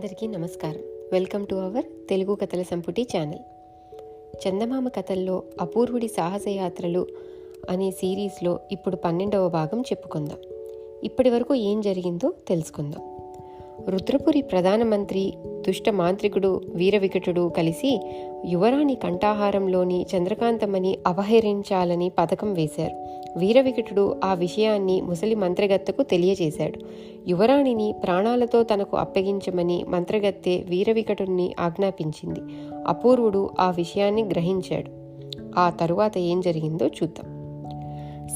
అందరికీ నమస్కారం. Welcome to our Telugu కథల సంపుటి ఛానల్. చందమామ కథల్లో అపూర్వుడి సాహసయాత్రలు అనే సిరీస్లో ఇప్పుడు 12వ భాగం చెప్పుకుందాం. ఇప్పటి వరకు ఏం జరిగిందో తెలుసుకుందాం. రుద్రపురి ప్రధానమంత్రి దుష్ట మాంత్రికుడు వీరవికటుడు కలిసి యువరాణి కంఠాహారంలోని చంద్రకాంతమని అపహరించాలని పథకం వేశారు. వీరవికటుడు ఆ విషయాన్ని ముసలి మంత్రగత్తెకు తెలియజేశాడు. యువరాణిని ప్రాణాలతో తనకు అప్పగించమని మంత్రగత్తె వీరవికటుడిని ఆజ్ఞాపించింది. అపూర్వుడు ఆ విషయాన్ని గ్రహించాడు. ఆ తరువాత ఏం జరిగిందో చూద్దాం.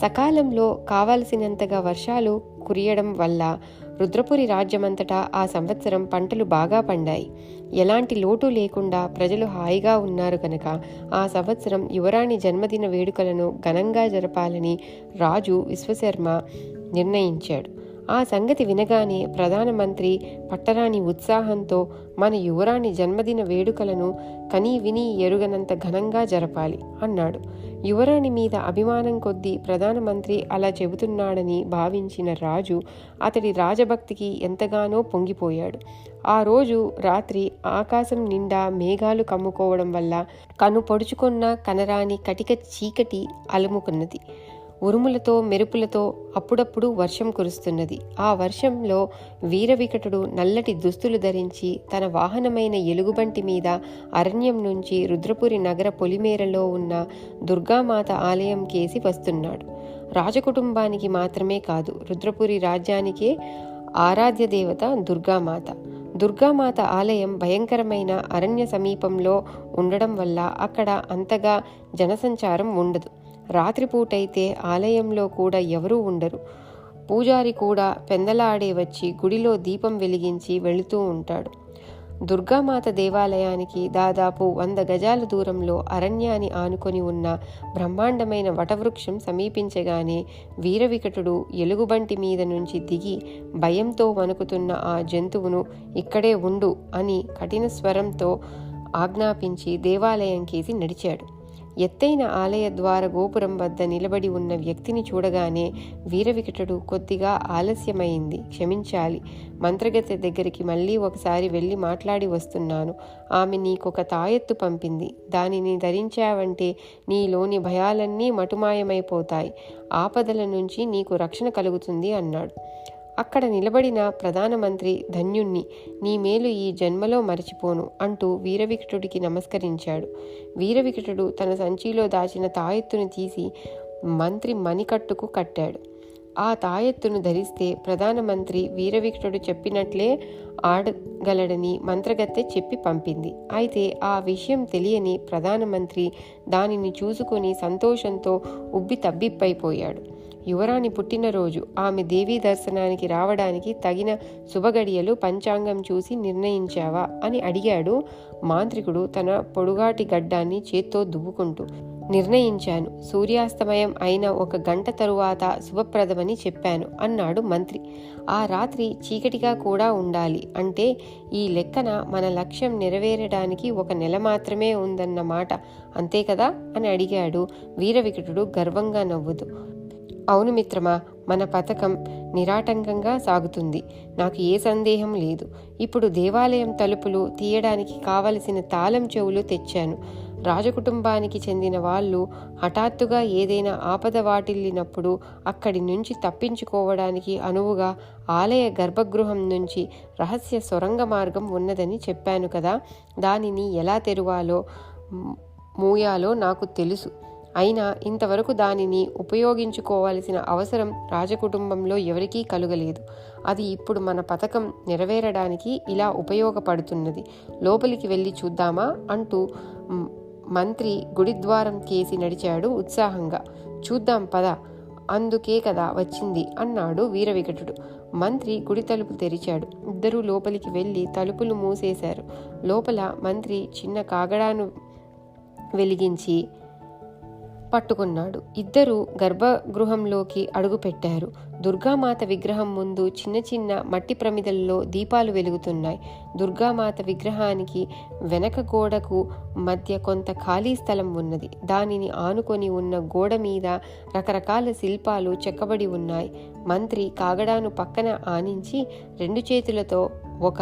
సకాలంలో కావలసినంతగా వర్షాలు కురియడం వల్ల రుద్రపురి రాజ్యమంతటా ఆ సంవత్సరం పంటలు బాగా పండాయి. ఎలాంటి లోటు లేకుండా ప్రజలు హాయిగా ఉన్నారు కనుక ఆ సంవత్సరం యువరాణి జన్మదిన వేడుకలను ఘనంగా జరపాలని రాజు విశ్వశర్మ నిర్ణయించాడు. ఆ సంగతి వినగానే ప్రధానమంత్రి పట్టరాని ఉత్సాహంతో మన యువరాణి జన్మదిన వేడుకలను కనీ విని ఎరుగనంత ఘనంగా జరపాలి అన్నాడు. యువరాణి మీద అభిమానం కొద్దీ ప్రధానమంత్రి అలా చెబుతున్నాడని భావించిన రాజు అతడి రాజభక్తికి ఎంతగానో పొంగిపోయాడు. ఆ రోజు రాత్రి ఆకాశం నిండా మేఘాలు కమ్ముకోవడం వల్ల కను పొడుచుకున్న కనరాని కటిక చీకటి అలుముకున్నది. ఉరుములతో మెరుపులతో అప్పుడప్పుడు వర్షం కురుస్తున్నది. ఆ వర్షంలో వీరవికటుడు నల్లటి దుస్తులు ధరించి తన వాహనమైన ఎలుగుబంటి మీద అరణ్యం నుంచి రుద్రపురి నగర పొలిమేరలో ఉన్న దుర్గామాత ఆలయం కేసి వస్తున్నాడు. రాజకుటుంబానికి మాత్రమే కాదు, రుద్రపురి రాజ్యానికే ఆరాధ్య దేవత దుర్గామాత. దుర్గామాత ఆలయం భయంకరమైన అరణ్య సమీపంలో ఉండడం వల్ల అక్కడ అంతగా జనసంచారం ఉండదు. రాత్రిపూటైతే ఆలయంలో కూడా ఎవరూ ఉండరు. పూజారి కూడా పెందలాడే వచ్చి గుడిలో దీపం వెలిగించి వెళుతూ ఉంటాడు. దుర్గామాత దేవాలయానికి దాదాపు 100 గజాల దూరంలో అరణ్యాన్ని ఆనుకొని ఉన్న బ్రహ్మాండమైన వటవృక్షం సమీపించగానే వీరవికటుడు ఎలుగుబంటి మీద నుంచి దిగి భయంతో వణుకుతున్న ఆ జంతువును "ఇక్కడే ఉండు" అని కఠిన స్వరంతో ఆజ్ఞాపించి దేవాలయం కేసి నడిచాడు. ఎత్తైన ఆలయ ద్వార గోపురం వద్ద నిలబడి ఉన్న వ్యక్తిని చూడగానే వీరవికటుడు కొద్దిగా ఆలస్యమైంది, క్షమించాలి. మంత్రగత్తె దగ్గరికి మళ్ళీ ఒకసారి వెళ్ళి మాట్లాడి వస్తున్నాను. ఆమె నీకొక తాయెత్తు పంపింది. దానిని ధరించావంటే నీలోని భయాలన్నీ మటుమాయమైపోతాయి. ఆపదల నుంచి నీకు రక్షణ కలుగుతుంది అన్నాడు. అక్కడ నిలబడిన ప్రధానమంత్రి ధన్యుణ్ణి, నీ మేలు ఈ జన్మలో మరచిపోను అంటూ వీరవికటుడికి నమస్కరించాడు. వీరవికటుడు తన సంచిలో దాచిన తాయెత్తును తీసి మంత్రి మణికట్టుకు కట్టాడు. ఆ తాయెత్తును ధరిస్తే ప్రధానమంత్రి వీరవికటుడు చెప్పినట్లే ఆడగలడని మంత్రగత్తె చెప్పి పంపింది. అయితే ఆ విషయం తెలియని ప్రధానమంత్రి దానిని చూసుకొని సంతోషంతో ఉబ్బి తబ్బిబ్బైపోయాడు. యువరాణి పుట్టినరోజు, ఆమె దేవీ దర్శనానికి రావడానికి తగిన శుభగడియలు పంచాంగం చూసి నిర్ణయించావా అని అడిగాడు మాంత్రికుడు తన పొడుగాటి గడ్డాన్ని చేత్తో దువ్వుకుంటూ. నిర్ణయించాను. సూర్యాస్తమయం అయిన 1 గంట తరువాత శుభప్రదమని చెప్పాను అన్నాడు మంత్రి. ఆ రాత్రి చీకటిగా కూడా ఉండాలి అంటే ఈ లెక్కన మన లక్ష్యం నెరవేరడానికి 1 నెల మాత్రమే ఉందన్నమాట, అంతే కదా అని అడిగాడు వీరవికటుడు గర్వంగా నవ్వుతూ. అవును మిత్రమా, మన పథకం నిరాటంకంగా సాగుతుంది. నాకు ఏ సందేహం లేదు. ఇప్పుడు దేవాలయం తలుపులు తీయడానికి కావలసిన తాళం చెవులు తెచ్చాను. రాజకుటుంబానికి చెందిన వాళ్ళు హఠాత్తుగా ఏదైనా ఆపద వాటిల్లినప్పుడు అక్కడి నుంచి తప్పించుకోవడానికి అనువుగా ఆలయ గర్భగృహం నుంచి రహస్య సొరంగ మార్గం ఉన్నదని చెప్పాను కదా. దానిని ఎలా తెరవాలో మూయాలో నాకు తెలుసు. అయినా ఇంతవరకు దానిని ఉపయోగించుకోవాల్సిన అవసరం రాజకుటుంబంలో ఎవరికీ కలుగలేదు. అది ఇప్పుడు మన పథకం నెరవేరడానికి ఇలా ఉపయోగపడుతున్నది. లోపలికి వెళ్ళి చూద్దామా అంటూ మంత్రి గుడిద్వారం కేసి నడిచాడు ఉత్సాహంగా. చూద్దాం పద, అందుకే కదా వచ్చింది అన్నాడు వీరవికటుడు. మంత్రి గుడి తలుపు తెరిచాడు. ఇద్దరూ లోపలికి వెళ్ళి తలుపులు మూసేశారు. లోపల మంత్రి చిన్న కాగడాను వెలిగించి పట్టుకున్నాడు. ఇద్దరు గర్భగృహంలోకి అడుగుపెట్టారు. దుర్గామాత విగ్రహం ముందు చిన్న చిన్న మట్టి ప్రమిదల్లో దీపాలు వెలుగుతున్నాయి. దుర్గామాత విగ్రహానికి వెనక గోడకు మధ్య కొంత ఖాళీ స్థలం ఉన్నది. దానిని ఆనుకొని ఉన్న గోడ మీద రకరకాల శిల్పాలు చెక్కబడి ఉన్నాయి. మంత్రి కాగడాను పక్కన ఆనించి 2 చేతులతో ఒక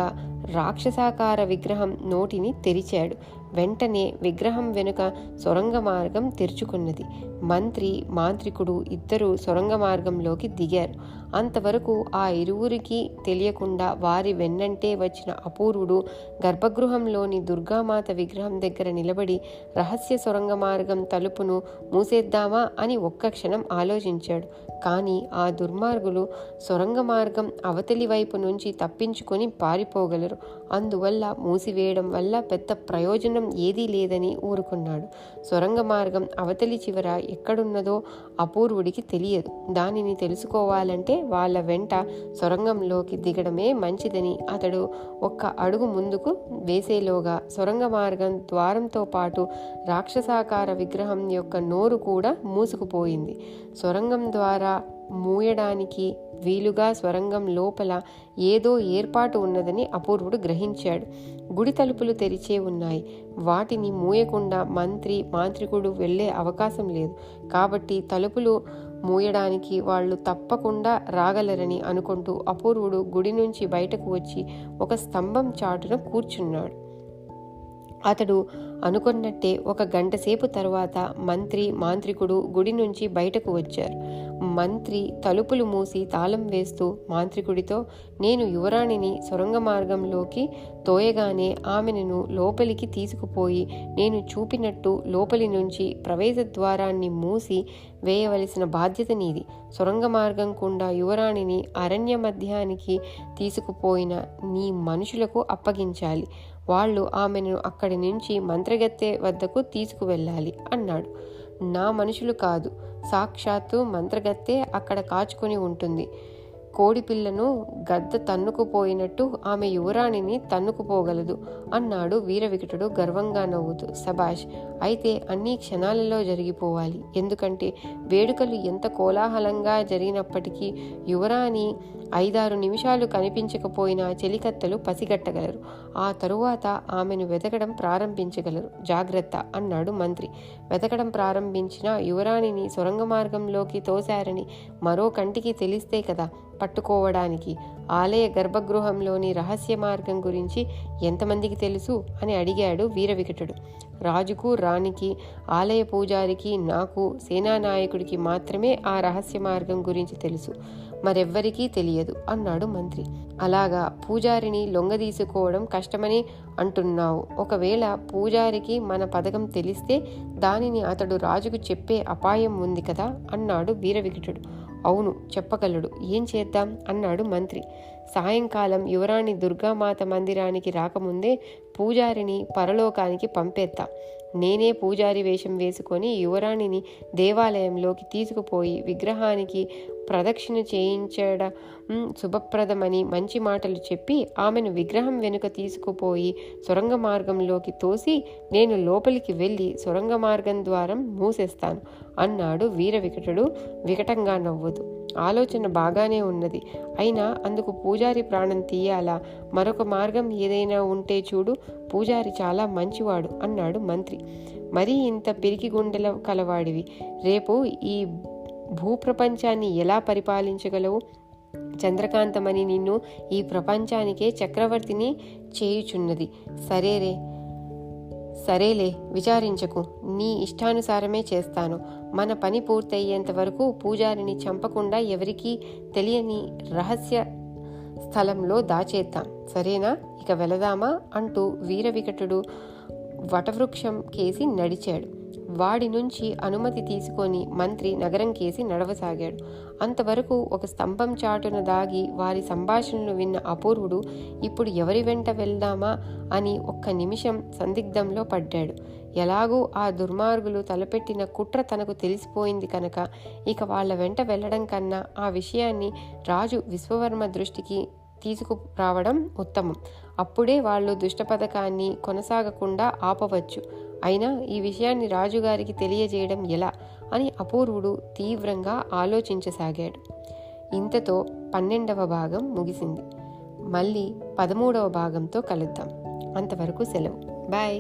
రాక్షసాకార విగ్రహం నోటిని తెరిచాడు. వెంటనే విగ్రహం వెనుక సొరంగ మార్గం తెరుచుకున్నది. మంత్రి, మాంత్రికుడు ఇద్దరూ సొరంగ మార్గంలోకి దిగారు. అంతవరకు ఆ ఇరువురికి తెలియకుండా వారి వెన్నంటే వచ్చిన అపూర్వుడు గర్భగృహంలోని దుర్గామాత విగ్రహం దగ్గర నిలబడి రహస్య సొరంగ మార్గం తలుపును మూసేద్దామా అని ఒక్క క్షణం ఆలోచించాడు. కానీ ఆ దుర్మార్గులు సొరంగ మార్గం అవతలి వైపు నుంచి తప్పించుకొని పారిపోగలరు. అందువల్ల మూసివేయడం వల్ల పెద్ద ప్రయోజనం ఏదీ లేదని ఊరుకున్నాడు. సొరంగ మార్గం అవతలి చివర ఎక్కడున్నదో అపూర్వుడికి తెలియదు. దానిని తెలుసుకోవాలంటే వాళ్ళ వెంట సొరంగంలోకి దిగడమే మంచిదని అతడు ఒక్క అడుగు ముందుకు వేసేలోగా సొరంగ మార్గం ద్వారంతో పాటు రాక్షసాకార విగ్రహం యొక్క నోరు కూడా మూసుకుపోయింది. సొరంగం ద్వారా మూయడానికి వీలుగా సొరంగం లోపల ఏదో ఏర్పాటు ఉన్నదని అపూర్వుడు గ్రహించాడు. గుడి తలుపులు తెరిచే ఉన్నాయి. వాటిని మూయకుండా మంత్రి, మాంత్రికుడు వెళ్లే అవకాశం లేదు. కాబట్టి తలుపులు మూయడానికి వాళ్ళు తప్పకుండా రాగలరని అనుకుంటూ అపూర్వుడు గుడి నుంచి బయటకు వచ్చి ఒక స్తంభం చాటున కూర్చున్నాడు. అతడు అనుకున్నట్టే ఒక గంటసేపు తరువాత మంత్రి, మాంత్రికుడు గుడి నుంచి బయటకు వచ్చారు. మంత్రి తలుపులు మూసి తాళం వేస్తూ మాంత్రికుడితో, నేను యువరాణిని సొరంగ మార్గంలోకి తోయగానే ఆమెను లోపలికి తీసుకుపోయి నేను చూపినట్టు లోపలి నుంచి ప్రవేశ ద్వారాన్ని మూసి వేయవలసిన బాధ్యత నీది. సొరంగ మార్గం గుండా యువరాణిని అరణ్య మధ్యానికి తీసుకుపోయిన నీ మనుషులకు అప్పగించాలి. వాళ్ళు ఆమెను అక్కడి నుంచి మంత్రగత్తె వద్దకు తీసుకువెళ్ళాలి అన్నాడు. నా మనుషులు కాదు, సాక్షాత్తు మంత్రగత్తె అక్కడ కాచుకొని ఉంటుంది. కోడిపిల్లను గద్ద తన్నుకుపోయినట్టు ఆమె యువరాణిని తన్నుకుపోగలదు అన్నాడు వీరవికటుడు గర్వంగా నవ్వుతూ. సబాష్, అయితే అన్నీ క్షణాలలో జరిగిపోవాలి. ఎందుకంటే వేడుకలు ఎంత కోలాహలంగా జరిగినప్పటికీ యువరాణి 5-6 నిమిషాలు కనిపించకపోయినా చెలికత్తెలు పసిగట్టగలరు. ఆ తరువాత ఆమెను వెతకడం ప్రారంభించగలరు. జాగ్రత్త అన్నాడు మంత్రి. వెతకడం ప్రారంభించిన యువరాణిని సొరంగ మార్గంలోకి తోశారని మరో కంటికి తెలిస్తే కదా పట్టుకోవడానికి. ఆలయ గర్భగృహంలోని రహస్య మార్గం గురించి ఎంతమందికి తెలుసు అని అడిగాడు వీరవికటుడు. రాజుకు, రాణికి, ఆలయ పూజారికి, నాకు, సేనానాయకుడికి మాత్రమే ఆ రహస్య మార్గం గురించి తెలుసు. మరెవ్వరికీ తెలియదు అన్నాడు మంత్రి. అలాగా, పూజారిని లొంగదీసుకోవడం కష్టమని అంటున్నావు. ఒకవేళ పూజారికి మన పథకం తెలిస్తే దానిని అతడు రాజుకు చెప్పే అపాయం ఉంది కదా అన్నాడు వీరవికటుడు. అవును, చెప్పగలడు. ఏం చేద్దాం అన్నాడు మంత్రి. సాయంకాలం యువరాణి దుర్గామాత మందిరానికి రాకముందే పూజారిని పరలోకానికి పంపేద్దాం. నేనే పూజారి వేషం వేసుకొని యువరాణిని దేవాలయంలోకి తీసుకుపోయి విగ్రహానికి ప్రదక్షిణ చేయించడం శుభప్రదమని మంచి మాటలు చెప్పి ఆమెను విగ్రహం వెనుక తీసుకుపోయి సొరంగ మార్గంలోకి తోసి నేను లోపలికి వెళ్ళి సొరంగ మార్గం ద్వారం మూసేస్తాను అన్నాడు వీరవికటుడు వికటంగా నవ్వుతూ. ఆలోచన బాగానే ఉన్నది. అయినా అందుకు పూజారి ప్రాణం తీయాలా? మరొక మార్గం ఏదైనా ఉంటే చూడు. పూజారి చాలా మంచివాడు అన్నాడు మంత్రి. మరీ ఇంత పిరికి గుండెల కలవాడివి. రేపు ఈ భూప్రపంచాన్ని ఎలా పరిపాలించగలవు? చంద్రకాంతమని నిన్ను ఈ ప్రపంచానికే చక్రవర్తిని చేయుచున్నది. సరేలే, విచారించకు. నీ ఇష్టానుసారమే చేస్తాను. మన పని పూర్తయ్యేంత వరకు పూజారిని చంపకుండా ఎవరికీ తెలియని రహస్య స్థలంలో దాచేద్దాం. సరేనా? ఇక వెళదామా అంటూ వీరవికటుడు వటవృక్షం కేసి నడిచాడు. వాడి నుంచి అనుమతి తీసుకొని మంత్రి నగరం కేసి నడవసాగాడు. అంతవరకు ఒక స్తంభం చాటున దాగి వారి సంభాషణలు విన్న అపూర్వుడు ఇప్పుడు ఎవరి వెంట వెళ్దామా అని ఒక్క నిమిషం సందిగ్ధంలో పడ్డాడు. ఎలాగూ ఆ దుర్మార్గులు తలపెట్టిన కుట్ర తనకు తెలిసిపోయింది కనుక ఇక వాళ్ళ వెంట వెళ్లడం కన్నా ఆ విషయాన్ని రాజు విశ్వవర్మ దృష్టికి తీసుకురావడం ఉత్తమం. అప్పుడే వాళ్ళు దుష్ట పథకాన్ని కొనసాగకుండా ఆపవచ్చు. అయినా ఈ విషయాన్ని రాజుగారికి తెలియజేయడం ఎలా అని అపూర్వుడు తీవ్రంగా ఆలోచించసాగాడు. ఇంతతో 12వ భాగం ముగిసింది. మళ్ళీ 13వ భాగంతో కలుద్దాం. అంతవరకు సెలవు. బాయ్.